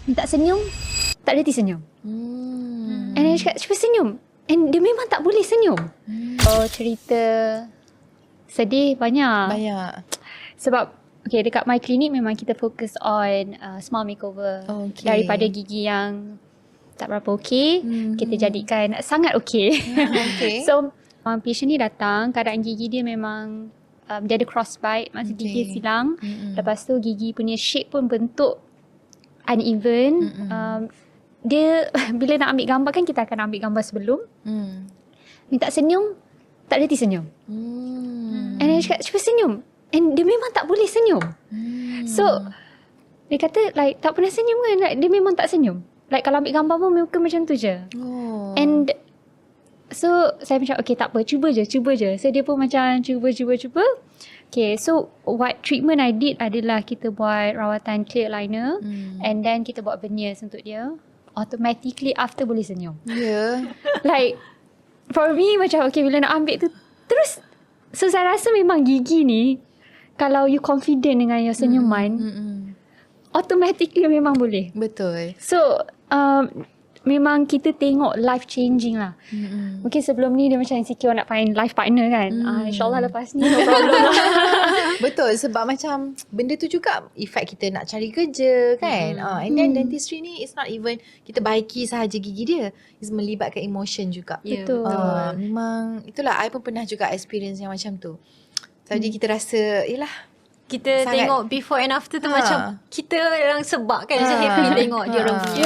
minta senyum, tak reti senyum. And I cakap, cuba senyum. And dia memang tak boleh senyum. Oh, cerita sedih banyak. Sebab dekat my clinic memang kita fokus on smile makeover. Daripada gigi yang tak berapa okey, kita jadikan sangat okey. So patient ni datang, keadaan gigi dia memang dia ada crossbite, maksud gigi silang. Lepas tu gigi punya shape pun bentuk uneven. Dia bila nak ambil gambar kan, kita akan ambil gambar sebelum. Minta senyum, tak reti senyum. And I cakap, cuba senyum. And dia memang tak boleh senyum. So dia kata like tak pernah senyum kan, like, dia memang tak senyum. Like kalau ambil gambar pun muka macam tu je. And so saya macam okay, tak apa, cuba je. So dia pun macam cuba. Okay, so what treatment I did adalah kita buat rawatan clear aligner, and then kita buat veneers untuk dia. Automatically after boleh senyum. Like for me macam okay, bila nak ambil tu terus. So saya rasa memang gigi ni, kalau you confident dengan your senyuman, automatically memang boleh. Betul. So memang kita tengok life changing lah. Mungkin sebelum ni dia macam insecure nak find life partner kan. InsyaAllah lepas ni no problem lah. Betul, sebab macam benda tu juga efek kita nak cari kerja kan. And then dentistry ni it's not even kita baiki sahaja gigi dia, it's melibatkan emotion juga. Betul. Memang itulah, I pun pernah juga experience yang macam tu. Jadi kita rasa yelah, kita sangat tengok before and after tu macam kita yang sebab kan, macam happy tengok dia orang punya.